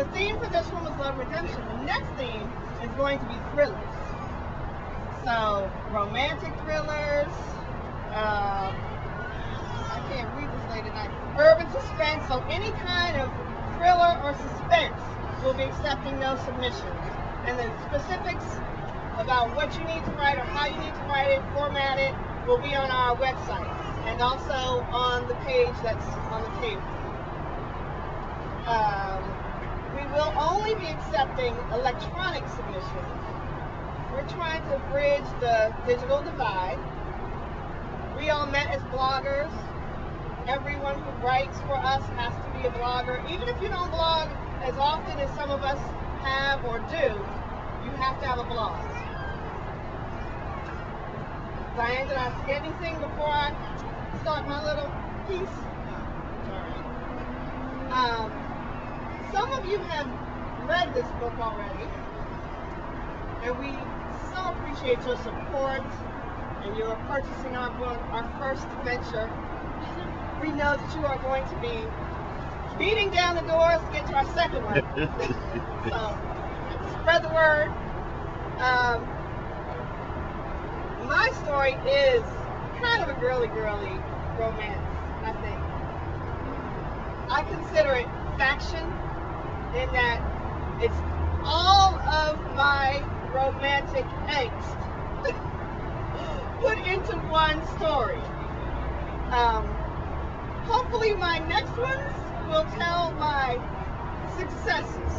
the theme for this one was love redemption. The next theme is going to be thrillers. So romantic thrillers. I can't read this late at night. Urban suspense. So any kind of thriller or suspense, we'll be accepting those submissions. And the specifics about what you need to write or how you need to write it, format it, will be on our website and also on the page that's on the table. We will only be accepting electronic submissions. We're trying to bridge the digital divide. We all met as bloggers. Everyone who writes for us has to be a blogger. Even if you don't blog as often as some of us have or do, you have to have a blog. Diane, did I forget anything before I start my little piece? No. All right. Some of you have read this book already, and we so appreciate your support and your purchasing our book, our first venture. We know that you are going to be beating down the doors to get to our second one. So, spread the word. My story is kind of a girly romance, I think. I consider it faction in that it's all of my romantic angst put into one story. Hopefully my next ones will tell my successes.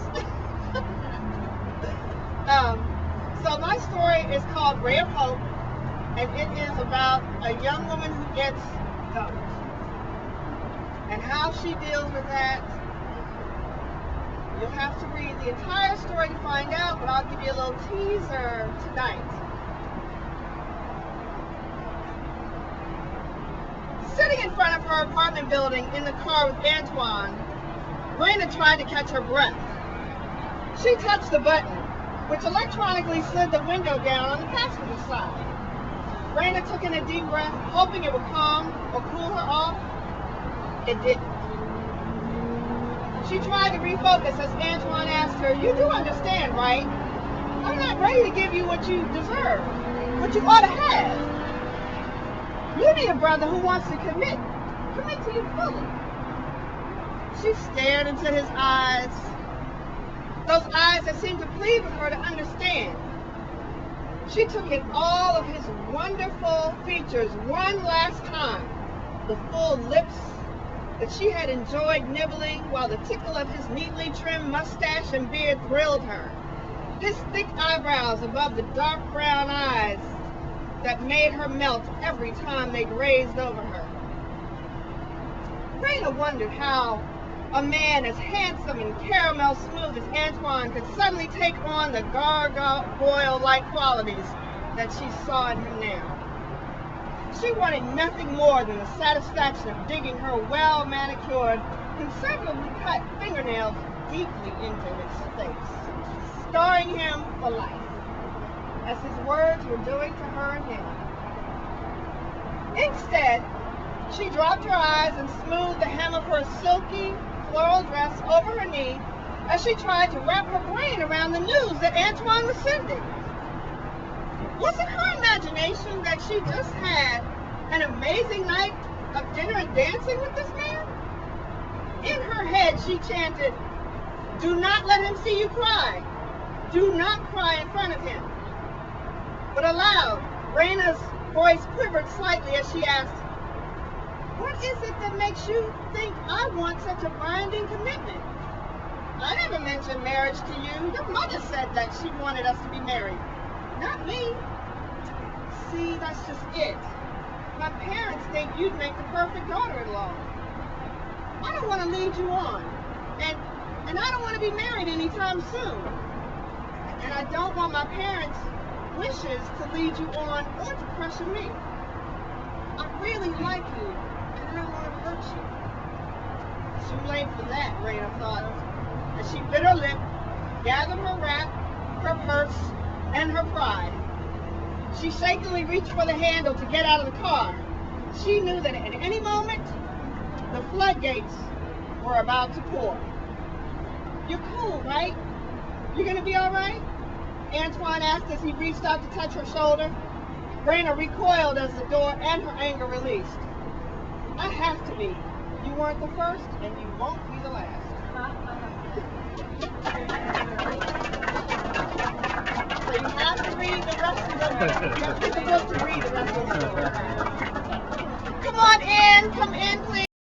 So my story is called Ray of Hope, and it is about a young woman who gets dumped and how she deals with that. You'll have to read the entire story to find out, but I'll give you a little teaser tonight. Sitting in front of her apartment building in the car with Antoine, Raina tried to catch her breath. She touched the button, which electronically slid the window down on the passenger side. Raina took in a deep breath, hoping it would calm or cool her off. It didn't. She tried to refocus as Antoine asked her, "You do understand, right? I'm not ready to give you what you deserve, what you ought to have. You need a brother who wants to commit to you fully." She stared into his eyes, those eyes that seemed to plead with her to understand. She took in all of his wonderful features one last time. The full lips that she had enjoyed nibbling, while the tickle of his neatly trimmed mustache and beard thrilled her. His thick eyebrows above the dark brown eyes that made her melt every time they grazed over her. Raina wondered how a man as handsome and caramel smooth as Antoine could suddenly take on the gargoyle-like qualities that she saw in him now. She wanted nothing more than the satisfaction of digging her well-manicured, conservatively cut fingernails deeply into his face, scarring him for life, as his words were doing to her and him. Instead, she dropped her eyes and smoothed the hem of her silky floral dress over her knee as she tried to wrap her brain around the news that Antoine was sending. Was it her imagination that she just had an amazing night of dinner and dancing with this man? In her head, she chanted, "Do not let him see you cry. Do not cry in front of him." But aloud, Raina's voice quivered slightly as she asked, "What is it that makes you think I want such a binding commitment? I never mentioned marriage to you. Your mother said that she wanted us to be married, not me." "See, that's just it. My parents think you'd make the perfect daughter-in-law. I don't want to lead you on, and I don't want to be married anytime soon. And I don't want my parents' wishes to lead you on or to pressure me. I really like you, and I don't want to hurt you." Too late for that, Raina thought, as she bit her lip, gathered her wrap, her purse, and her pride. She shakily reached for the handle to get out of the car. She knew that at any moment, the floodgates were about to pour. You're cool, right? You're gonna be all right? Antoine asked as he reached out to touch her shoulder. Raina recoiled as the door and her anger released. I have to be. You weren't the first, and you won't be the last. So you have to read the rest of the book. You have to get the book to read the rest of the story. Come on in. Come in, please.